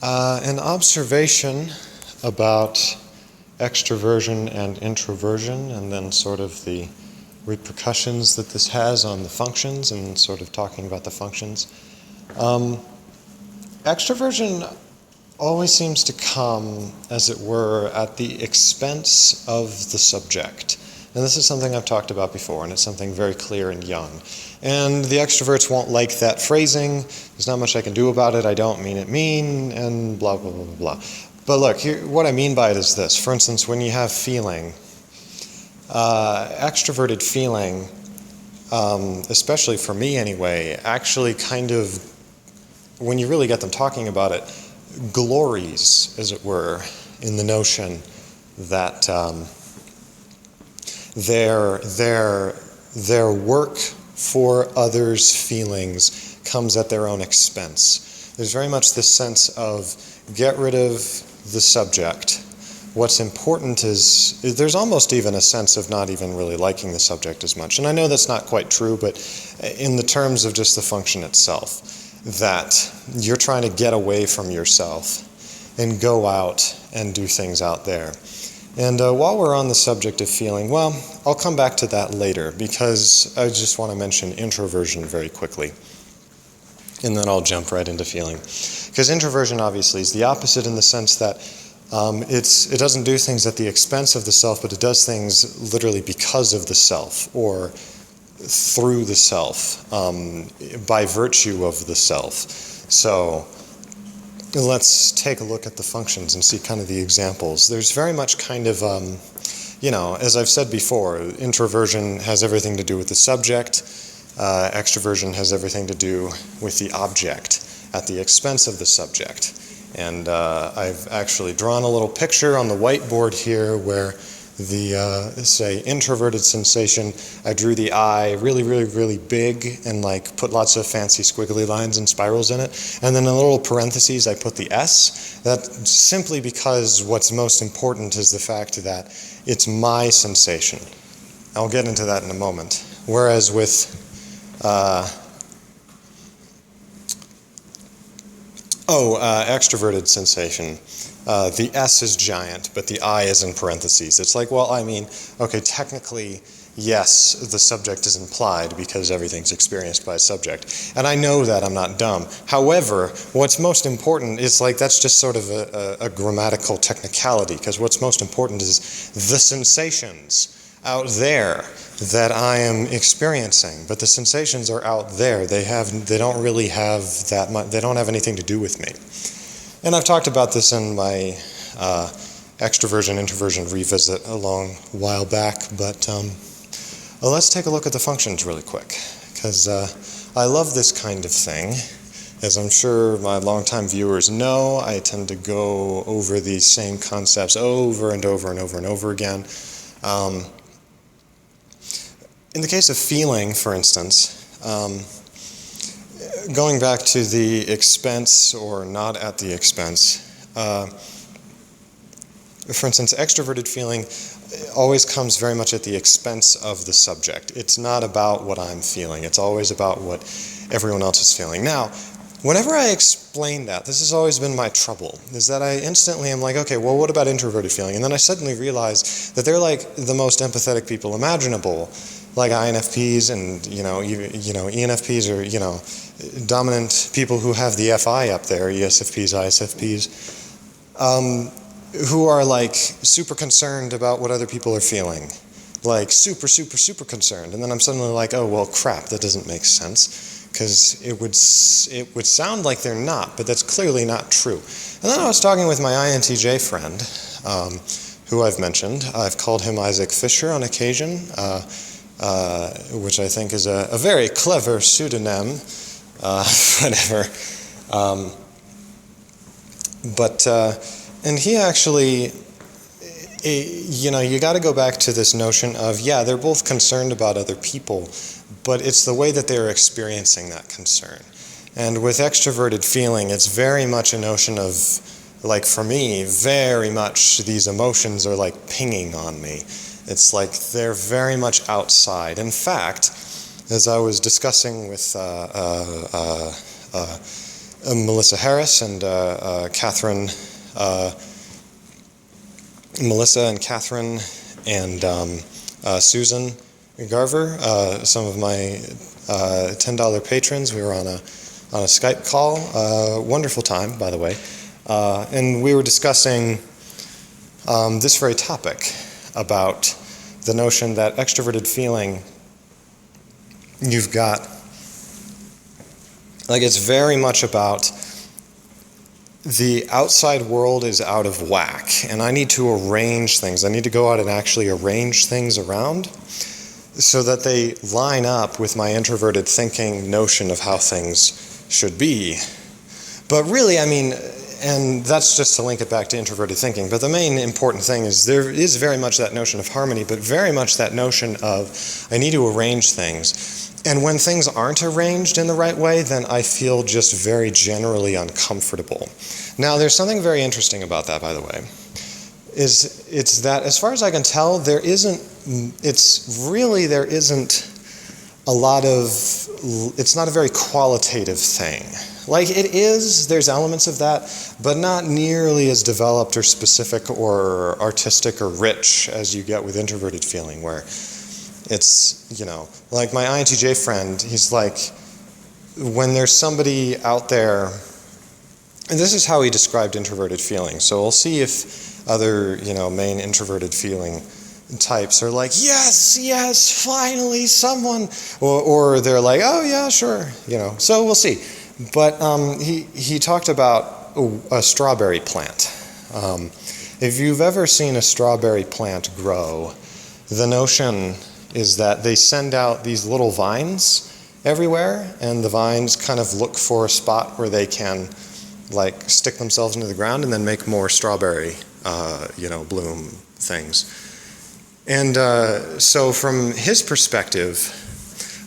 An observation about extroversion and introversion, and then sort of the repercussions that this has on the functions, and sort of talking about the functions. Extroversion always seems to come, as it were, at the expense of the subject. And this is something I've talked about before, and it's something very clear and young. And the extroverts won't like that phrasing. There's not much I can do about it. I don't mean it mean, and blah, blah, blah, blah, blah. But look, here, what I mean by it is this. For instance, when you have feeling, extroverted feeling, especially for me anyway, actually kind of, when you really get them talking about it, glories, as it were, in the notion that their work for others' feelings comes at their own expense. There's very much this sense of get rid of the subject. What's important is, there's almost even a sense of not even really liking the subject as much. And I know that's not quite true, but in the terms of just the function itself, that you're trying to get away from yourself and go out and do things out there. And while we're on the subject of feeling, well, I'll come back to that later because I just want to mention introversion very quickly. And then I'll jump right into feeling. Because introversion obviously is the opposite in the sense that it doesn't do things at the expense of the self, but it does things literally because of the self or through the self, by virtue of the self. So let's take a look at the functions and see kind of the examples. There's very much kind of, as I've said before, introversion has everything to do with the subject. Extroversion has everything to do with the object at the expense of the subject. And I've actually drawn a little picture on the whiteboard here where the, say, introverted sensation, I drew the I really, really, really big and put lots of fancy squiggly lines and spirals in it. And then in little parentheses, I put the S. That's simply because what's most important is the fact that it's my sensation. I'll get into that in a moment. Whereas with extroverted sensation, the S is giant, but the I is in parentheses. It's okay, technically, yes, the subject is implied because everything's experienced by a subject. And I know that, I'm not dumb. However, what's most important is that's just sort of a grammatical technicality, because what's most important is the sensations out there that I am experiencing. But the sensations are out there. They don't really have that much, they don't have anything to do with me. And I've talked about this in my extroversion, introversion revisit a long while back, but let's take a look at the functions really quick, because I love this kind of thing. As I'm sure my longtime viewers know, I tend to go over these same concepts over and over and over and over again. In the case of feeling, for instance, going back to the expense or not at the expense, for instance, extroverted feeling always comes very much at the expense of the subject. It's not about what I'm feeling. It's always about what everyone else is feeling. Now, whenever I explain that, this has always been my trouble, is that I instantly am okay, well, what about introverted feeling? And then I suddenly realize that they're the most empathetic people imaginable, like INFPs and, ENFPs are, dominant people who have the FI up there, ESFPs, ISFPs, who are super concerned about what other people are feeling. Super, super, super concerned. And then I'm suddenly oh, well, crap, that doesn't make sense. Because it would sound like they're not, but that's clearly not true. And then I was talking with my INTJ friend, who I've mentioned. I've called him Isaac Fisher on occasion, which I think is a very clever pseudonym, whatever. And he actually, you got to go back to this notion of, yeah, they're both concerned about other people, but it's the way that they're experiencing that concern. And with extroverted feeling, it's very much a notion of, for me, very much these emotions are pinging on me. It's they're very much outside. In fact, as I was discussing with Melissa Harris and Melissa and Catherine and Susan Garver, some of my $10 patrons. We were on a Skype call. Wonderful time, by the way. And we were discussing this very topic about the notion that extroverted feeling, you've got, like, it's very much about the outside world is out of whack, and I need to arrange things. I need to go out and actually arrange things around so that they line up with my introverted thinking notion of how things should be. But really, I mean, and that's just to link it back to introverted thinking, but the main important thing is there is very much that notion of harmony, but very much that notion of I need to arrange things. And when things aren't arranged in the right way, then I feel just very generally uncomfortable. Now, there's something very interesting about that, by the way. It's that, as far as I can tell, there isn't a lot of, it's not a very qualitative thing. Like, it is, there's elements of that, but not nearly as developed or specific or artistic or rich as you get with introverted feeling, where it's, you know, like my INTJ friend, he's like, when there's somebody out there, and this is how he described introverted feeling, so we'll see if other, you know, main introverted feeling types are like, yes, finally someone, or they're like, oh yeah, sure, you know, so we'll see. But he talked about a strawberry plant. If you've ever seen a strawberry plant grow, the notion is that they send out these little vines everywhere, and the vines kind of look for a spot where they can, like, stick themselves into the ground and then make more strawberry, bloom things. And so from his perspective,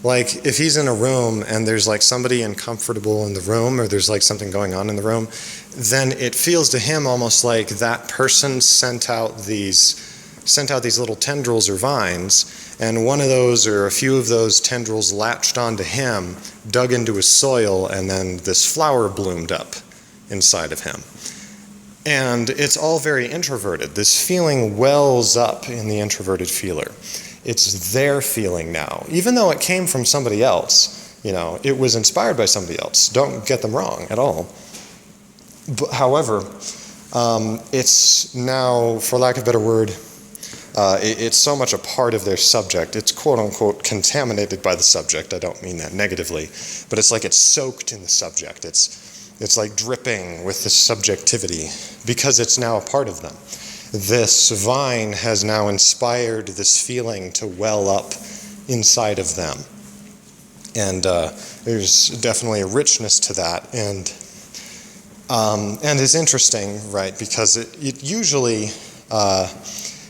like, if he's in a room and there's like somebody uncomfortable in the room, or there's like something going on in the room, then it feels to him almost like that person sent out these little tendrils or vines, and one of those or a few of those tendrils latched onto him, dug into his soil, and then this flower bloomed up inside of him. And it's all very introverted. This feeling wells up in the introverted feeler. It's their feeling now. Even though it came from somebody else, you know, it was inspired by somebody else. Don't get them wrong at all. But, however, it's now, for lack of a better word, it's so much a part of their subject. It's quote-unquote contaminated by the subject. I don't mean that negatively, but it's like it's soaked in the subject. It's like dripping with the subjectivity because it's now a part of them. This vine has now inspired this feeling to well up inside of them. And there's definitely a richness to that. And it's interesting, right, because it usually,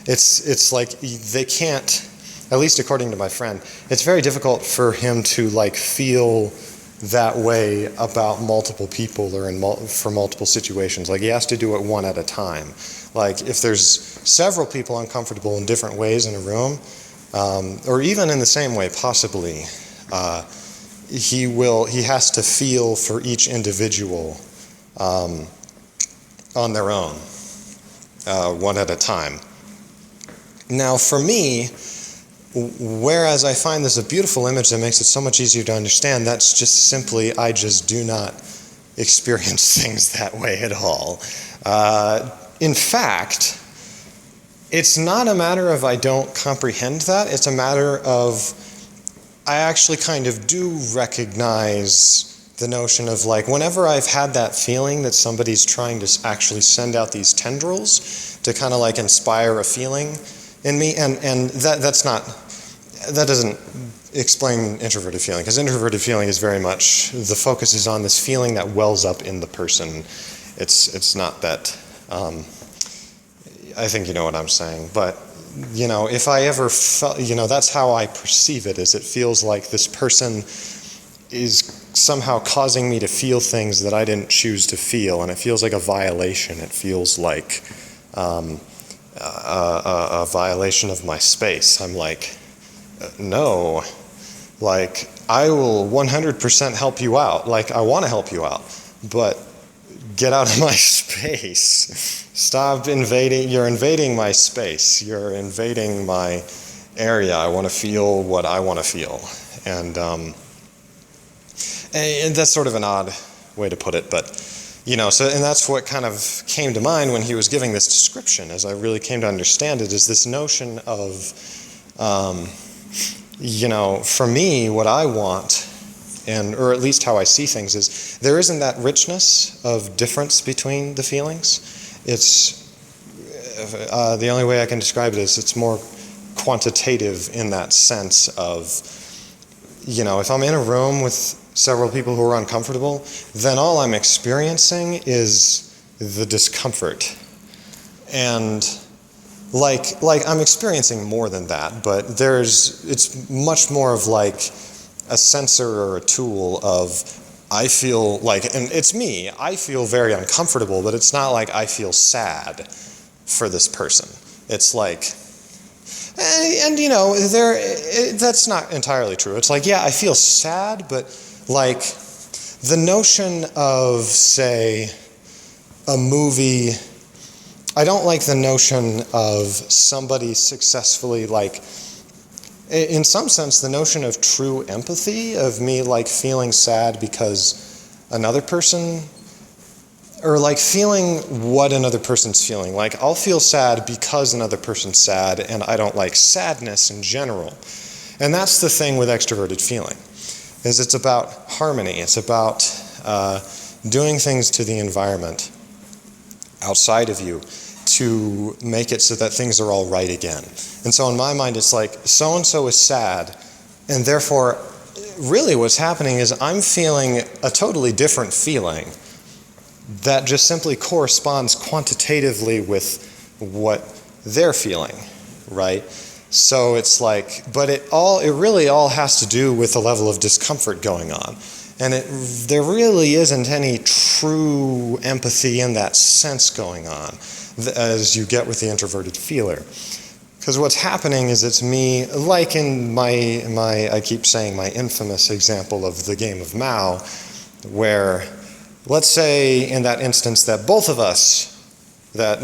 it's like they can't, at least according to my friend, it's very difficult for him to like feel that way about multiple people or for multiple situations. Like, he has to do it one at a time. Like, if there's several people uncomfortable in different ways in a room, or even in the same way possibly, he has to feel for each individual on their own, one at a time. Now, for me, whereas I find this a beautiful image that makes it so much easier to understand, that's just simply, I just do not experience things that way at all. In fact, it's not a matter of I don't comprehend that, it's a matter of I actually kind of do recognize the notion of, like, whenever I've had that feeling that somebody's trying to actually send out these tendrils to kind of like inspire a feeling in me, and that doesn't explain introverted feeling, because introverted feeling is very much, the focus is on this feeling that wells up in the person. It's not that, I think you know what I'm saying, but, you know, if I ever felt, you know, that's how I perceive it, is it feels like this person is somehow causing me to feel things that I didn't choose to feel, and it feels like a violation. It feels like a violation of my space. I'm like, no, like, I will 100% help you out. Like, I want to help you out, but get out of my space. Stop invading. You're invading my space. You're invading my area. I want to feel what I want to feel. And that's sort of an odd way to put it, but and that's what kind of came to mind when he was giving this description, as I really came to understand it, is this notion of, for me, what I want, or at least how I see things, is there isn't that richness of difference between the feelings. It's, the only way I can describe it is it's more quantitative in that sense of, if I'm in a room with several people who are uncomfortable, then all I'm experiencing is the discomfort. And like I'm experiencing more than that, but it's much more of like a sensor or a tool of, I feel like, and it's me, I feel very uncomfortable, but it's not like I feel sad for this person. It's like, that's not entirely true. It's like, yeah, I feel sad, but like the notion of, say, a movie, I don't like the notion of somebody successfully, like, in some sense, the notion of true empathy, of me like feeling sad because another person, or like feeling what another person's feeling. Like, I'll feel sad because another person's sad, and I don't like sadness in general. And that's the thing with extroverted feeling, is it's about harmony. It's about doing things to the environment outside of you to make it so that things are all right again. And so in my mind, it's like, so-and-so is sad, and therefore, really what's happening is I'm feeling a totally different feeling that just simply corresponds quantitatively with what they're feeling, right? So it's like, but it really all has to do with the level of discomfort going on. And there really isn't any true empathy in that sense going on, as you get with the introverted feeler. Because what's happening is it's me, like in I keep saying my infamous example of the game of Mao, where, let's say in that instance that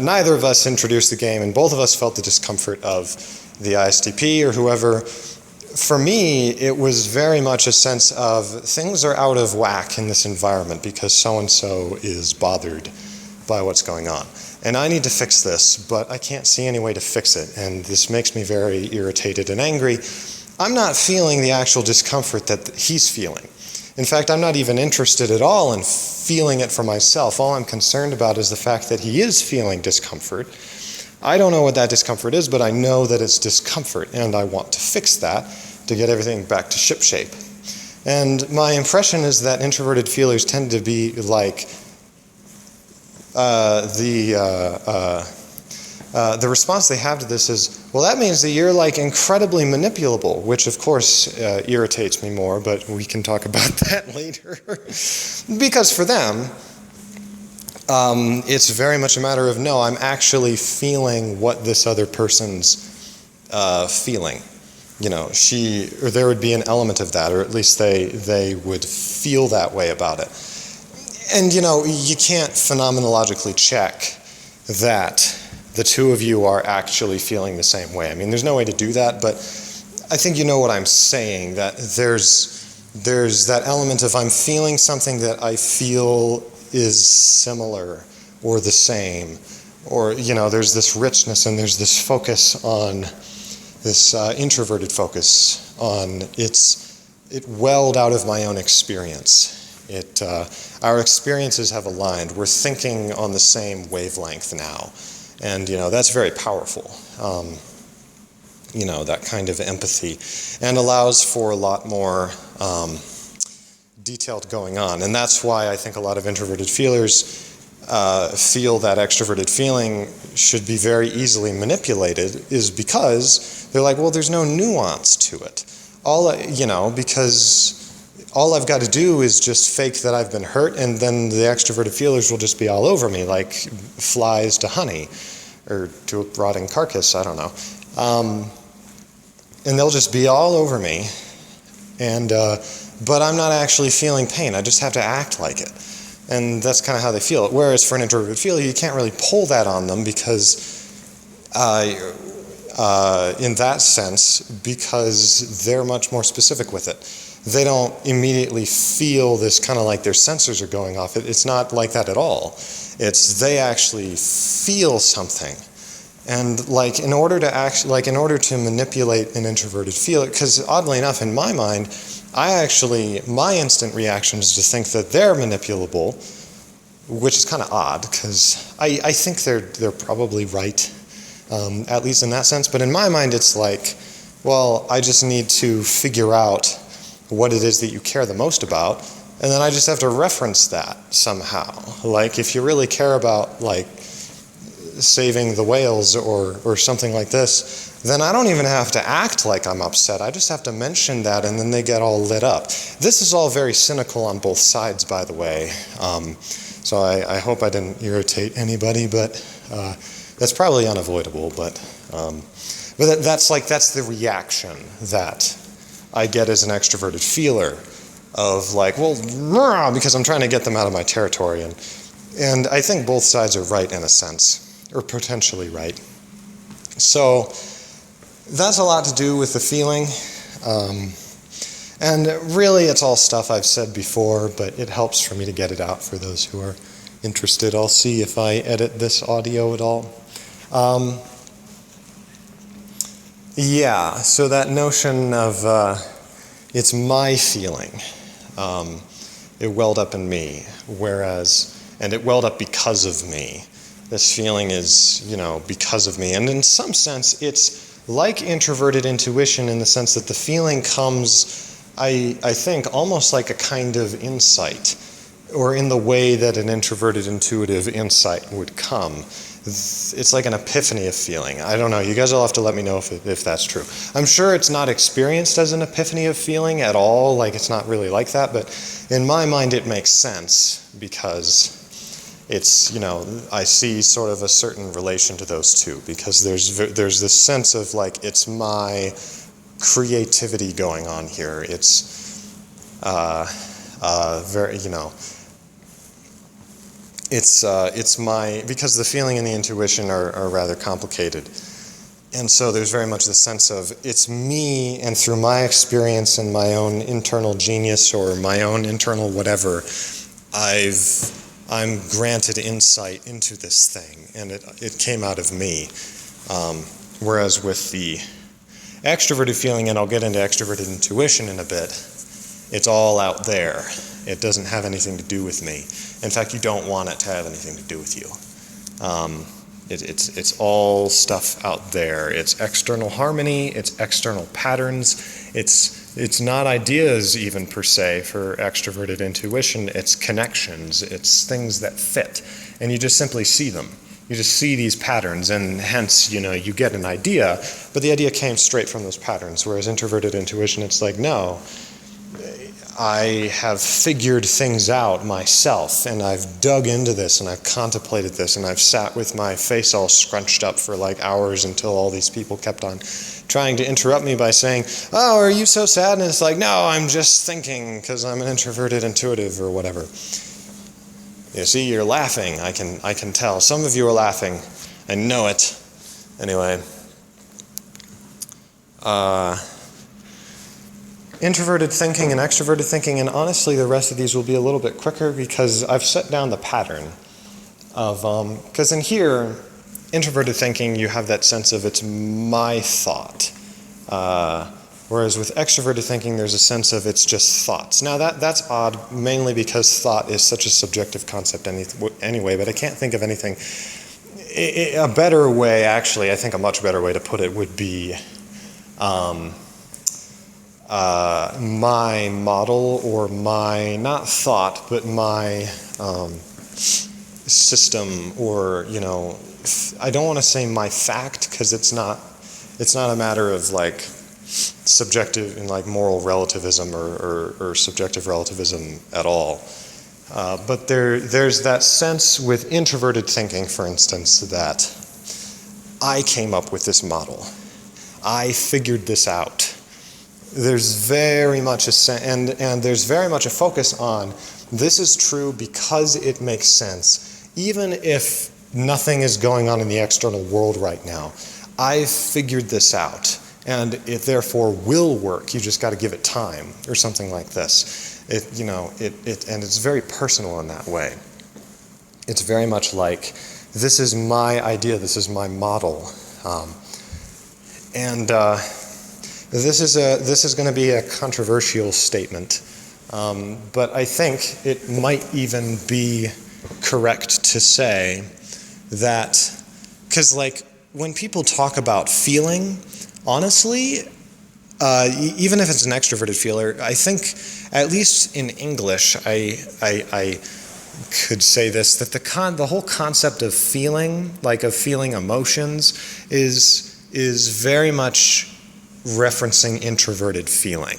neither of us introduced the game and both of us felt the discomfort of the ISTP or whoever. For me, it was very much a sense of things are out of whack in this environment because so-and-so is bothered by what's going on. And I need to fix this, but I can't see any way to fix it. And this makes me very irritated and angry. I'm not feeling the actual discomfort that he's feeling. In fact, I'm not even interested at all in feeling it for myself. All I'm concerned about is the fact that he is feeling discomfort. I don't know what that discomfort is, but I know that it's discomfort, and I want to fix that to get everything back to shipshape. And my impression is that introverted feelers tend to be like the response they have to this is, well, that means that you're like incredibly manipulable, which of course irritates me more, but we can talk about that later. Because for them, it's very much a matter of, no, I'm actually feeling what this other person's feeling. Or there would be an element of that, or at least they would feel that way about it. And, you can't phenomenologically check that the two of you are actually feeling the same way. I mean, there's no way to do that, but I think you know what I'm saying, that there's that element of I'm feeling something that I feel is similar or the same, or, there's this richness and there's this focus on this introverted focus on it welled out of my own experience. Our experiences have aligned. We're thinking on the same wavelength now. And, that's very powerful, that kind of empathy, and allows for a lot more detailed going on. And that's why I think a lot of introverted feelers feel that extroverted feeling should be very easily manipulated, is because they're like, well, there's no nuance to it. Because all I've got to do is just fake that I've been hurt, and then the extroverted feelers will just be all over me, like flies to honey, or to a rotting carcass, I don't know. And they'll just be all over me, but I'm not actually feeling pain. I just have to act like it. And that's kind of how they feel it. Whereas for an introverted feeler, you can't really pull that on them because in that sense, because they're much more specific with it. They don't immediately feel this kind of like their sensors are going off. It's not like that at all. It's they actually feel something. And like in order to manipulate an introverted feeler, because oddly enough in my mind, my instant reaction is to think that they're manipulable, which is kind of odd because I think they're probably right. At least in that sense. But in my mind, it's like, well, I just need to figure out what it is that you care the most about, and then I just have to reference that somehow. Like, if you really care about, like, saving the whales or something like this, then I don't even have to act like I'm upset. I just have to mention that, and then they get all lit up. This is all very cynical on both sides, by the way. So I hope I didn't irritate anybody, but that's probably unavoidable, but that's the reaction that I get as an extroverted feeler of like, well, because I'm trying to get them out of my territory, and I think both sides are right in a sense, or potentially right. So that's a lot to do with the feeling, and really it's all stuff I've said before, but it helps for me to get it out for those who are interested. I'll see if I edit this audio at all. So that notion of it's my feeling, it welled up in me, and it welled up because of me. This feeling is, because of me. And in some sense, it's like introverted intuition in the sense that the feeling comes, I think, almost like a kind of insight, or in the way that an introverted intuitive insight would come. It's like an epiphany of feeling. I don't know. You guys will have to let me know if that's true. I'm sure it's not experienced as an epiphany of feeling at all. Like, it's not really like that. But in my mind, it makes sense because it's, I see sort of a certain relation to those two. Because there's this sense of, like, it's my creativity going on here. It's very, it's my, because the feeling and the intuition are rather complicated. And so there's very much the sense of it's me, and through my experience and my own internal genius or my own internal whatever, I'm granted insight into this thing, and it came out of me. Whereas with the extroverted feeling, and I'll get into extroverted intuition in a bit, it's all out there. It doesn't have anything to do with me. In fact, you don't want it to have anything to do with you. It's all stuff out there. It's external harmony. It's external patterns. It's not ideas even per se for extroverted intuition. It's connections. It's things that fit, and you just simply see them. You just see these patterns, and hence, you get an idea. But the idea came straight from those patterns. Whereas introverted intuition, it's like, no. I have figured things out myself, and I've dug into this, and I've contemplated this, and I've sat with my face all scrunched up for like hours until all these people kept on trying to interrupt me by saying, "Oh, are you so sad?" And it's like, no, I'm just thinking because I'm an introverted intuitive or whatever. You see, you're laughing. I can tell. Some of you are laughing. I know it. Anyway. Introverted thinking and extroverted thinking, and honestly the rest of these will be a little bit quicker because I've set down the pattern of, because in here, introverted thinking, you have that sense of it's my thought, whereas with extroverted thinking there's a sense of it's just thoughts. Now that's odd, mainly because thought is such a subjective concept anyway, but I can't think of anything. A better way, actually, I think a much better way to put it would be my model, or my, not thought, but my system, or, I don't want to say my fact, because it's not a matter of like subjective and like moral relativism or subjective relativism at all. But there's that sense with introverted thinking, for instance, that I came up with this model. I figured this out. there's very much and there's very much a focus on this is true because it makes sense, even if nothing is going on in the external world right now. I've figured this out, and it therefore will work. You just got to give it time, or something like this. And it's very personal in that way. It's very much like, this is my idea, this is my model, this is going to be a controversial statement, but I think it might even be correct to say that, because like when people talk about feeling, honestly, even if it's an extroverted feeler, I think, at least in English, I could say this, that the whole concept of feeling, like of feeling emotions, is very much referencing introverted feeling.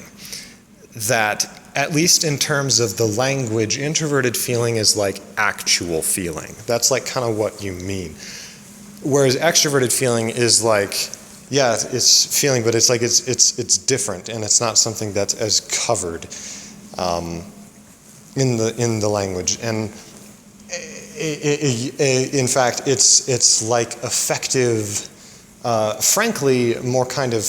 That, at least in terms of the language, introverted feeling is like actual feeling. That's like kind of what you mean. Whereas extroverted feeling is like, yeah, it's feeling, but it's like it's different, and it's not something that's as covered in the language. And in fact, it's like effective, frankly, more kind of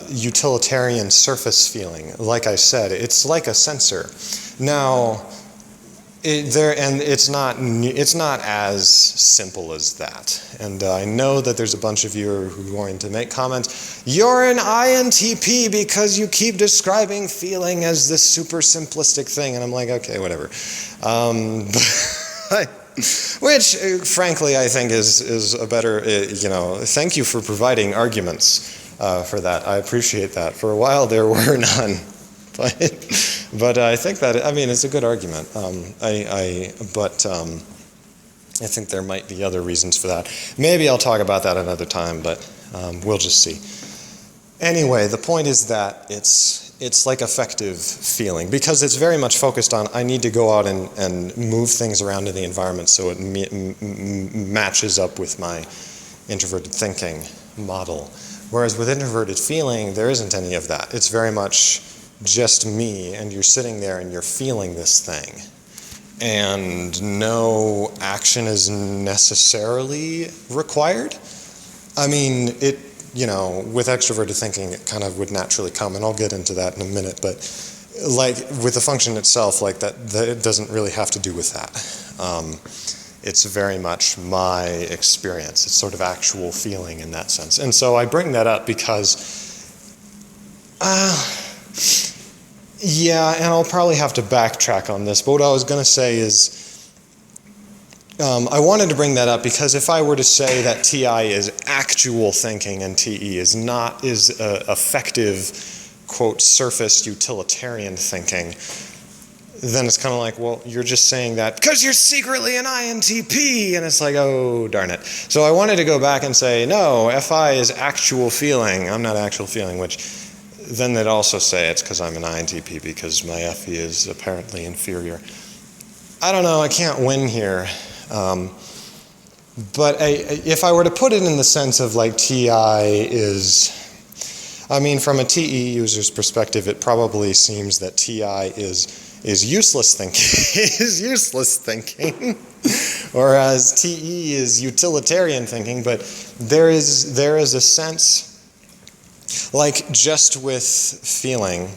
utilitarian surface feeling. Like I said, it's like a sensor. Now, it's not as simple as that. And I know that there's a bunch of you who are going to make comments. You're an INTP because you keep describing feeling as this super simplistic thing. And I'm like, okay, whatever. Which, frankly, I think is a better, thank you for providing arguments for that. I appreciate that. For a while there were none. But I think that, it's a good argument. I think there might be other reasons for that. Maybe I'll talk about that another time, but we'll just see. Anyway, the point is that it's like effective feeling, because it's very much focused on, I need to go out and move things around in the environment so it matches up with my introverted thinking model. Whereas with introverted feeling, there isn't any of that. It's very much just me, and you're sitting there and you're feeling this thing. And no action is necessarily required. With extroverted thinking, it kind of would naturally come, and I'll get into that in a minute, but like with the function itself, like that it doesn't really have to do with that. It's very much my experience. It's sort of actual feeling in that sense. And so I bring that up because, and I'll probably have to backtrack on this, but what I was going to say is, I wanted to bring that up because if I were to say that TI is actual thinking and TE is effective, quote, surface utilitarian thinking, then it's kind of like, well, you're just saying that because you're secretly an INTP, and it's like, oh, darn it. So I wanted to go back and say, no, FI is actual feeling. I'm not actual feeling, which then they'd also say it's because I'm an INTP because my FE is apparently inferior. I don't know, I can't win here. But if I were to put it in the sense of like TI is, from a TE user's perspective, it probably seems that TI is useless thinking, whereas TE is utilitarian thinking. But there is a sense, like just with feeling,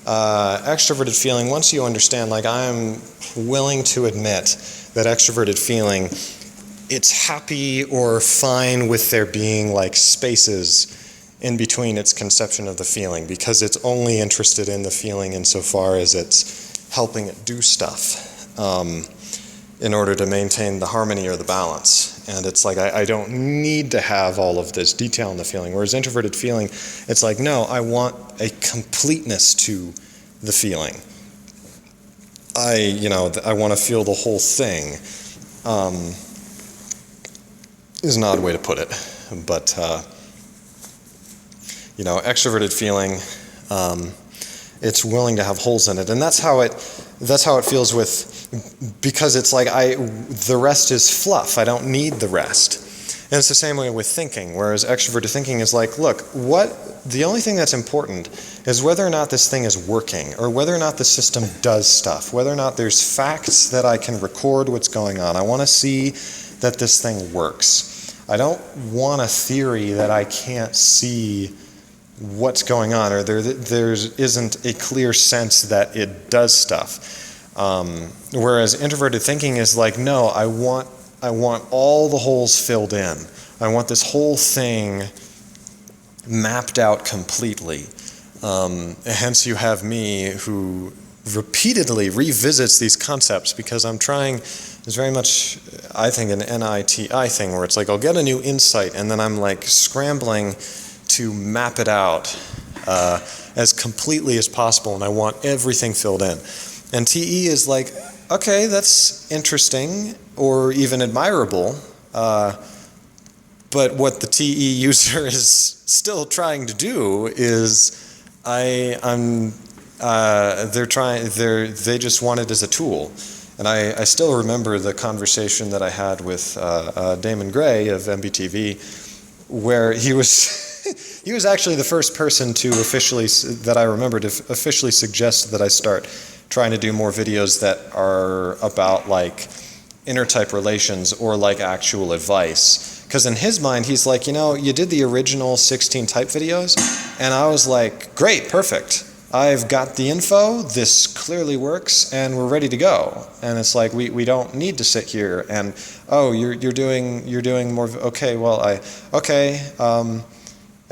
extroverted feeling, once you understand, like I'm willing to admit that extroverted feeling, it's happy or fine with there being like spaces in between its conception of the feeling, because it's only interested in the feeling insofar as it's helping it do stuff in order to maintain the harmony or the balance. And it's like, I don't need to have all of this detail in the feeling. Whereas introverted feeling, it's like, no, I want a completeness to the feeling. I want to feel the whole thing. Is an odd way to put it. But, extroverted feeling, it's willing to have holes in it. And that's how it feels with, because it's like the rest is fluff. I don't need the rest. And it's the same way with thinking, whereas extroverted thinking is like, look, the only thing that's important is whether or not this thing is working, or whether or not the system does stuff, whether or not there's facts that I can record what's going on. I want to see that this thing works. I don't want a theory that I can't see what's going on, or there isn't a clear sense that it does stuff. Whereas introverted thinking is like, no, I want all the holes filled in. I want this whole thing mapped out completely. Hence you have me who repeatedly revisits these concepts because I'm trying, it's very much, I think, an NITI thing where it's like I'll get a new insight and then I'm like scrambling to map it out as completely as possible, and I want everything filled in. And TE is like, okay, that's interesting or even admirable, but what the TE user is still trying to do is they just want it as a tool. And I still remember the conversation that I had with Damon Gray of MBTV, where he was he was actually the first person to that I remember to officially suggest that I start trying to do more videos that are about like intertype relations or like actual advice. Because in his mind, he's like, you did the original 16 type videos, and I was like, great, perfect. I've got the info, this clearly works, and we're ready to go. And it's like, we don't need to sit here and, oh, you're doing more, okay, well, I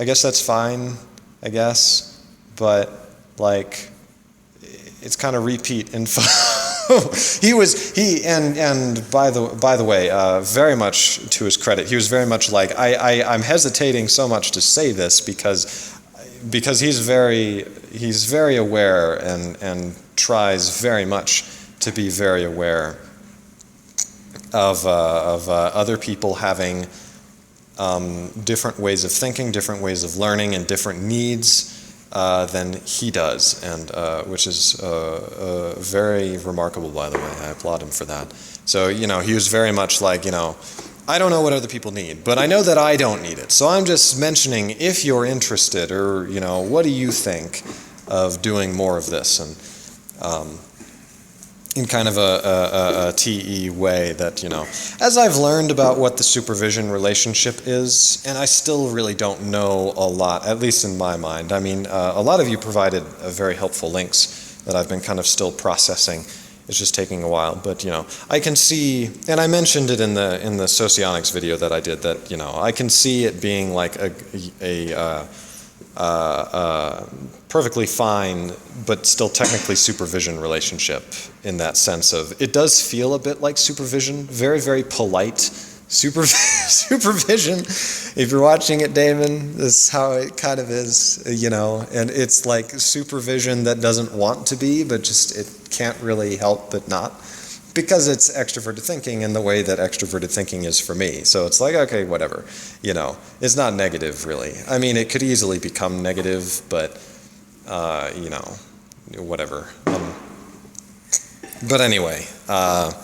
guess that's fine, I guess, but like, it's kind of repeat info. And by the way, very much to his credit, he was very much like, I'm hesitating so much to say this because he's very aware and tries very much to be very aware of other people having different ways of thinking, different ways of learning, and different needs than he does, and which is very remarkable, by the way. I applaud him for that. So, he was very much like, I don't know what other people need, but I know that I don't need it. So I'm just mentioning if you're interested, or, what do you think of doing more of this? And in kind of a TE way that, as I've learned about what the supervision relationship is, and I still really don't know a lot, at least in my mind. I mean, a lot of you provided very helpful links that I've been kind of still processing. It's just taking a while, but I can see, and I mentioned it in the socionics video that I did, that I can see it being like a perfectly fine, but still technically supervision relationship, in that sense of, it does feel a bit like supervision, very, very polite supervision. If you're watching it, Damon, this is how it kind of is, and it's like supervision that doesn't want to be, but just it can't really help but not, because it's extroverted thinking in the way that extroverted thinking is for me. So it's like, okay, whatever, it's not negative really. I mean, it could easily become negative, but whatever. But anyway, let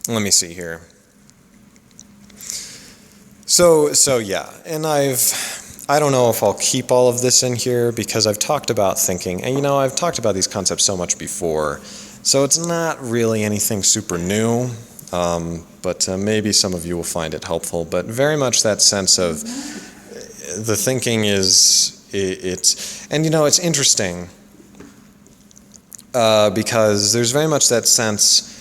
me see here. So yeah, and I don't know if I'll keep all of this in here because I've talked about thinking, and I've talked about these concepts so much before, so it's not really anything super new, but maybe some of you will find it helpful. But very much that sense of the thinking is, and it's interesting because there's very much that sense.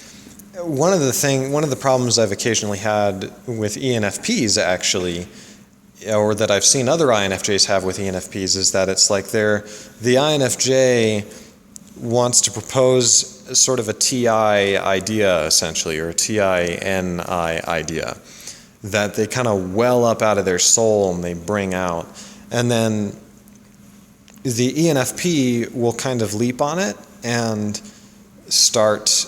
One of the problems I've occasionally had with ENFPs, actually, or that I've seen other INFJs have with ENFPs, is that it's like the INFJ wants to propose sort of a TI idea, essentially, or a TINI idea, that they kind of well up out of their soul and they bring out. And then the ENFP will kind of leap on it and start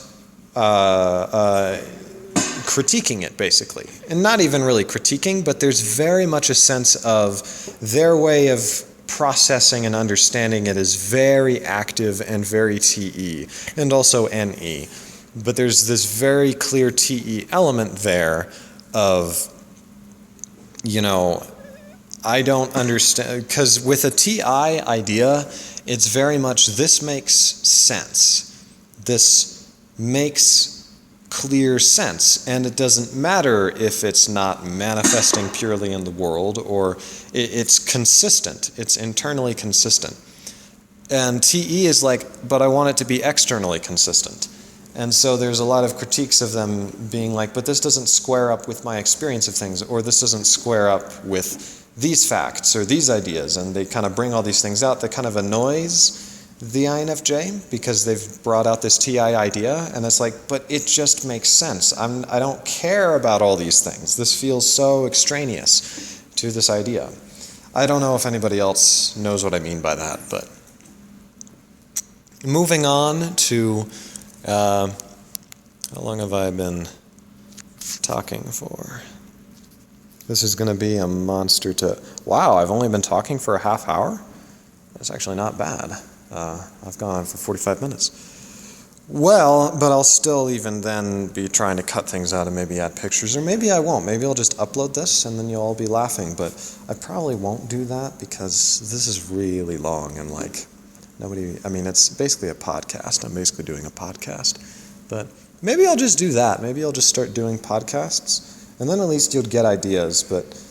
critiquing it, basically. And not even really critiquing, but there's very much a sense of their way of processing and understanding it is very active and very TE, and also NE. But there's this very clear TE element there of I don't understand, because with a TI idea, it's very much, this makes sense. This makes clear sense, and it doesn't matter if it's not manifesting purely in the world, or it's consistent. It's internally consistent. And TE is like, but I want it to be externally consistent. And so there's a lot of critiques of them being like, but this doesn't square up with my experience of things, or this doesn't square up with these facts or these ideas. And they kind of bring all these things out that kind of annoys the INFJ, because they've brought out this TI idea, and it's like, but it just makes sense. I don't care about all these things. This feels so extraneous to this idea. I don't know if anybody else knows what I mean by that, but moving on to, how long have I been talking for? This is going to be a monster to, wow, I've only been talking for a half hour? That's actually not bad. I've gone on for 45 minutes. Well, but I'll still even then be trying to cut things out and maybe add pictures, or maybe I won't. Maybe I'll just upload this and then you'll all be laughing, but I probably won't do that because this is really long and it's basically a podcast. I'm basically doing a podcast, but maybe I'll just do that. Maybe I'll just start doing podcasts, and then at least you'll get ideas, but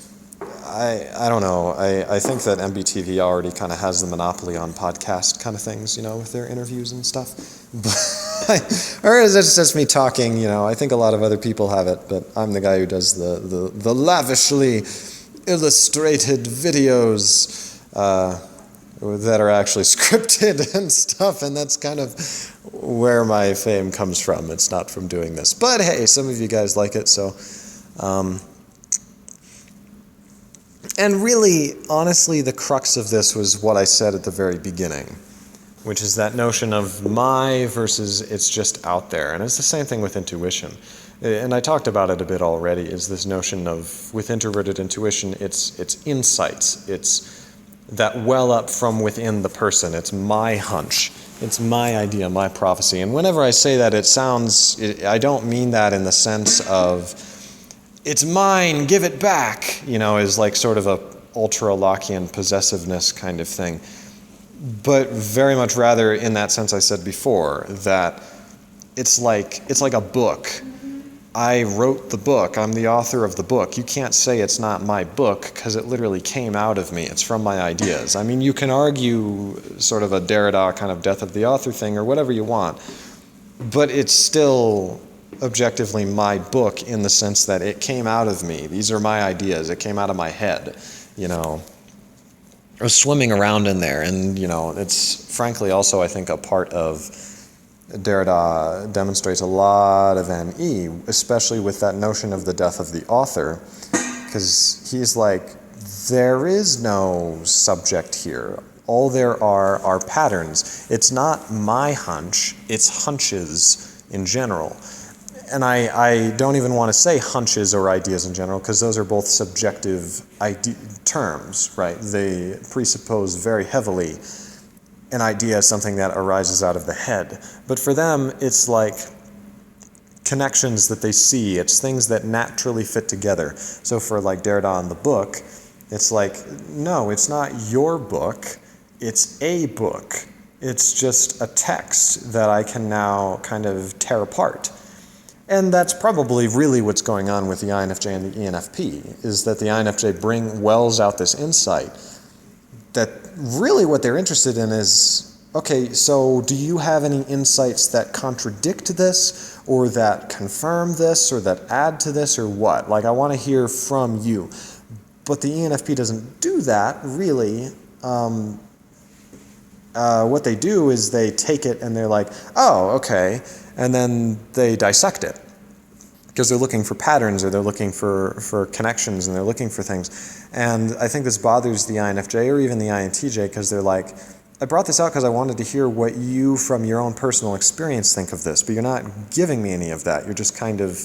I don't know. I think that MBTV already kind of has the monopoly on podcast kind of things, with their interviews and stuff. Or is it just me talking? I think a lot of other people have it, but I'm the guy who does the lavishly illustrated videos that are actually scripted and stuff, and that's kind of where my fame comes from. It's not from doing this. But hey, some of you guys like it, so... And really, honestly, the crux of this was what I said at the very beginning, which is that notion of my versus it's just out there. And it's the same thing with intuition. And I talked about it a bit already, is this notion of, with introverted intuition, it's insights. It's that well up from within the person. It's my hunch. It's my idea, my prophecy. And whenever I say that, I don't mean that in the sense of, it's mine, give it back, is like sort of a ultra-Lockean possessiveness kind of thing. But very much rather in that sense I said before, that it's like a book. I wrote the book, I'm the author of the book. You can't say it's not my book, because it literally came out of me. It's from my ideas. You can argue sort of a Derrida kind of death of the author thing, or whatever you want, but it's still objectively my book in the sense that it came out of me. These are my ideas. It came out of my head, I was swimming around in there, and, it's frankly also, I think, a part of Derrida demonstrates a lot of ME, especially with that notion of the death of the author, because he's like, there is no subject here. All there are patterns. It's not my hunch, it's hunches in general. And I don't even want to say hunches or ideas in general, because those are both subjective terms, right? They presuppose very heavily an idea as something that arises out of the head. But for them, it's like connections that they see. It's things that naturally fit together. So for like Derrida in the book, it's like, no, it's not your book. It's a book. It's just a text that I can now kind of tear apart. And that's probably really what's going on with the INFJ and the ENFP, is that the INFJ wells out this insight that really what they're interested in is, okay, so do you have any insights that contradict this, or that confirm this, or that add to this, or what? Like, I want to hear from you. But the ENFP doesn't do that, really. What they do is they take it and they're like, oh, okay, and then they dissect it, because they're looking for patterns, or they're looking for connections, and they're looking for things. And I think this bothers the INFJ or even the INTJ, because they're like, I brought this out because I wanted to hear what you, from your own personal experience, think of this, but you're not giving me any of that. You're just kind of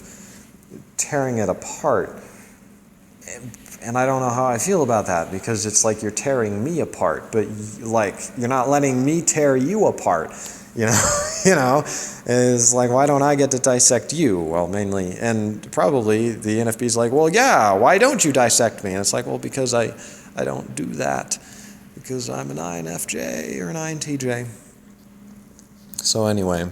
tearing it apart. And I don't know how I feel about that, because it's like you're tearing me apart, but like you're not letting me tear you apart. is like, why don't I get to dissect you? Well, mainly, and probably the ENFP is like, well, yeah, why don't you dissect me? And it's like, well, because I don't do that, because I'm an INFJ or an INTJ. So anyway,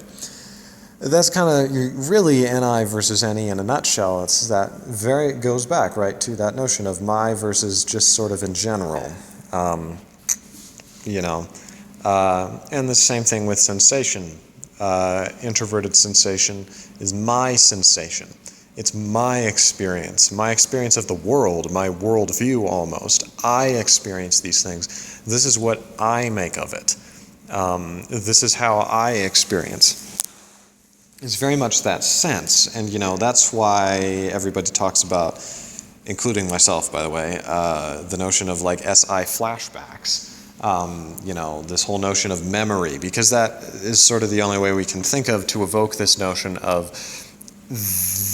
that's kind of really NI versus NE in a nutshell. It's that it goes back, right, to that notion of my versus just sort of in general. And the same thing with sensation. Introverted sensation is my sensation. It's my experience of the world, my worldview almost. I experience these things. This is what I make of it. This is how I experience. It's very much that sense, and that's why everybody talks about, including myself, by the way, the notion of like SI flashbacks. This whole notion of memory, because that is sort of the only way we can think of to evoke this notion of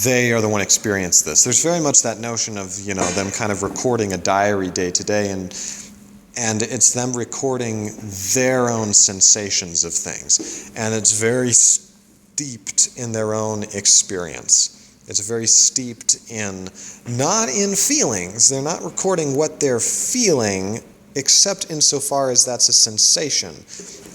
they are the one experience this. There's very much that notion of them kind of recording a diary day to day, and it's them recording their own sensations of things, and it's very steeped in their own experience. It's very steeped not in feelings. They're not recording what they're feeling, except insofar as that's a sensation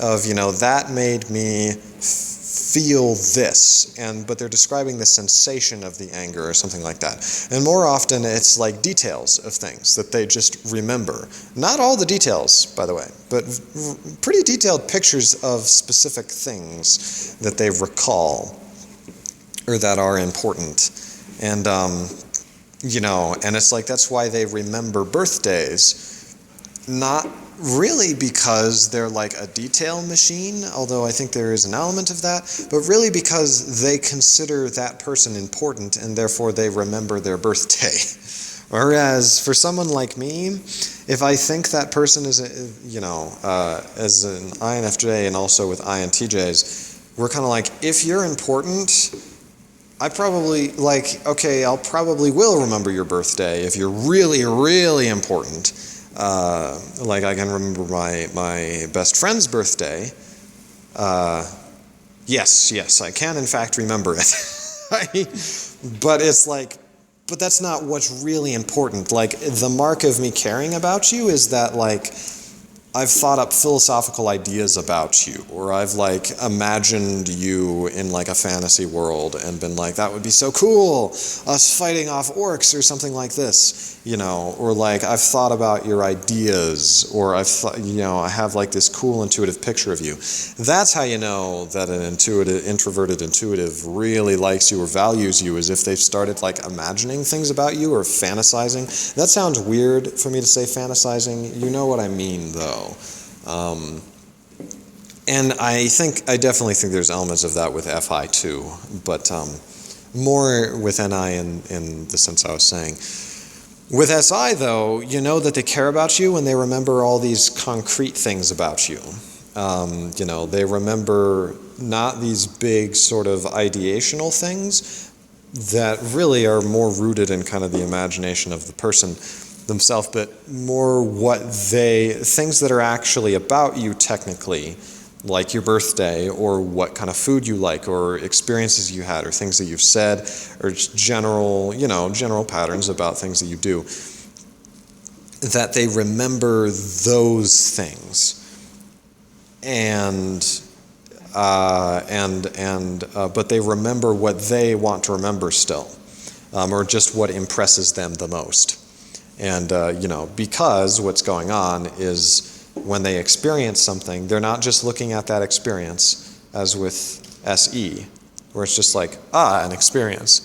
of, that made me feel this, but they're describing the sensation of the anger or something like that. And more often it's like details of things that they just remember. Not all the details, by the way, but pretty detailed pictures of specific things that they recall or that are important. And, and it's like that's why they remember birthdays. Not really because they're like a detail machine, although I think there is an element of that, but really because they consider that person important and therefore they remember their birthday. Whereas for someone like me, if I think that person is, as an INFJ and also with INTJs, we're kind of like, if you're important, I probably I'll probably will remember your birthday if you're really, really important. I can remember my best friend's birthday. Yes, I can in fact remember it. But it's but that's not what's really important. The mark of me caring about you is that I've thought up philosophical ideas about you, or I've imagined you in a fantasy world and been that would be so cool, us fighting off orcs or something like this, or I've thought about your ideas, or I've thought, I have this cool intuitive picture of you. That's how you know that an introverted intuitive really likes you or values you, is if they've started imagining things about you or fantasizing. That sounds weird for me to say, fantasizing. You know what I mean, though. And I definitely think there's elements of that with FI too, but more with NI in the sense I was saying. With SI though, that they care about you when they remember all these concrete things about you. They remember not these big sort of ideational things that really are more rooted in kind of the imagination of the person themselves, but more things that are actually about you technically, like your birthday, or what kind of food you like, or experiences you had, or things that you've said, or just general patterns about things that you do, that they remember those things. But they remember what they want to remember still, or just what impresses them the most. And, because what's going on is when they experience something, they're not just looking at that experience as with SE, where it's just an experience.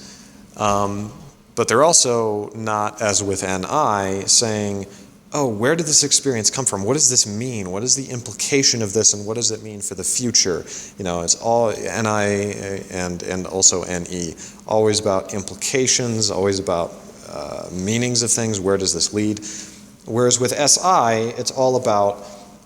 But they're also not, as with NI, saying, oh, where did this experience come from? What does this mean? What is the implication of this, and what does it mean for the future? It's all NI and also NE, always about implications, always about meanings of things. Where does this lead? Whereas with SI, it's all about,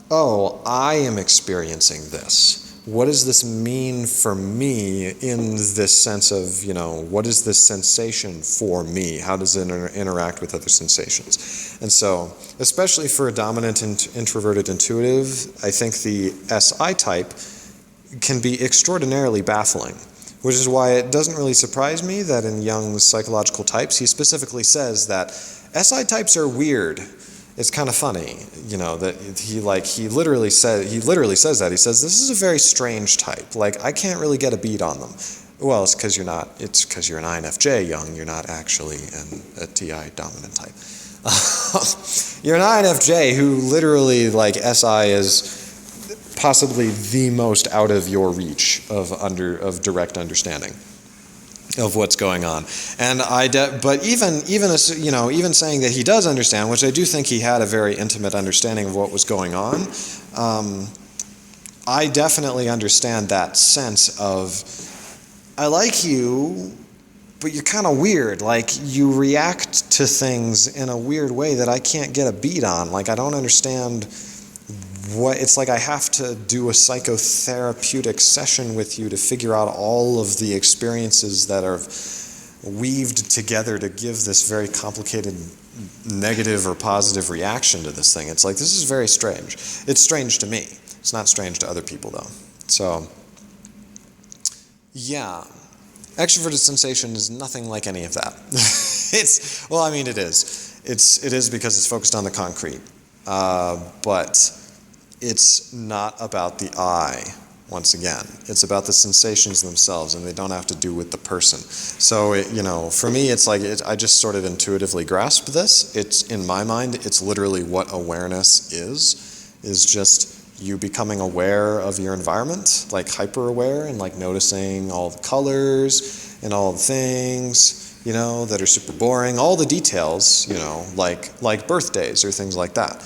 oh, I am experiencing this. What does this mean for me in this sense of, what is this sensation for me? How does it interact with other sensations? And so, especially for a dominant introverted intuitive, I think the SI type can be extraordinarily baffling, which is why it doesn't really surprise me that in Jung's psychological types, he specifically says that SI types are weird. It's kind of funny, that he literally says that. He says, this is a very strange type. Like, I can't really get a beat on them. Well, it's because you're an INFJ, Jung. You're not actually a TI dominant type. You're an INFJ who literally, SI is possibly the most out of your reach of direct understanding of what's going on. And but even saying that he does understand, which I do think he had a very intimate understanding of what was going on, I definitely understand that sense of, I like you, but you're kind of weird. Like, you react to things in a weird way that I can't get a beat on. Like, I don't understand it's like I have to do a psychotherapeutic session with you to figure out all of the experiences that are weaved together to give this very complicated negative or positive reaction to this thing. It's like, this is very strange. It's strange to me. It's not strange to other people, though. So, yeah. Extroverted sensation is nothing like any of that. It is. It is because it's focused on the concrete. But it's not about the I, once again. It's about the sensations themselves, and they don't have to do with the person. So, for me, it's like I just sort of intuitively grasp this. It's, in my mind, it's literally what awareness is just you becoming aware of your environment, like hyper-aware, and like noticing all the colors and all the things, that are super boring, all the details, like birthdays or things like that.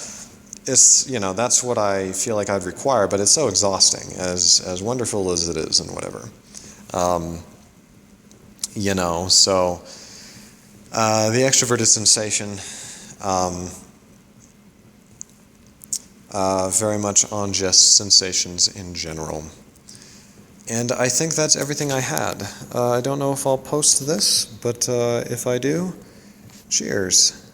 It's, that's what I feel like I'd require, but it's so exhausting, as wonderful as it is and whatever. So the extroverted sensation, very much on just sensations in general. And I think that's everything I had. I don't know if I'll post this, but if I do, cheers.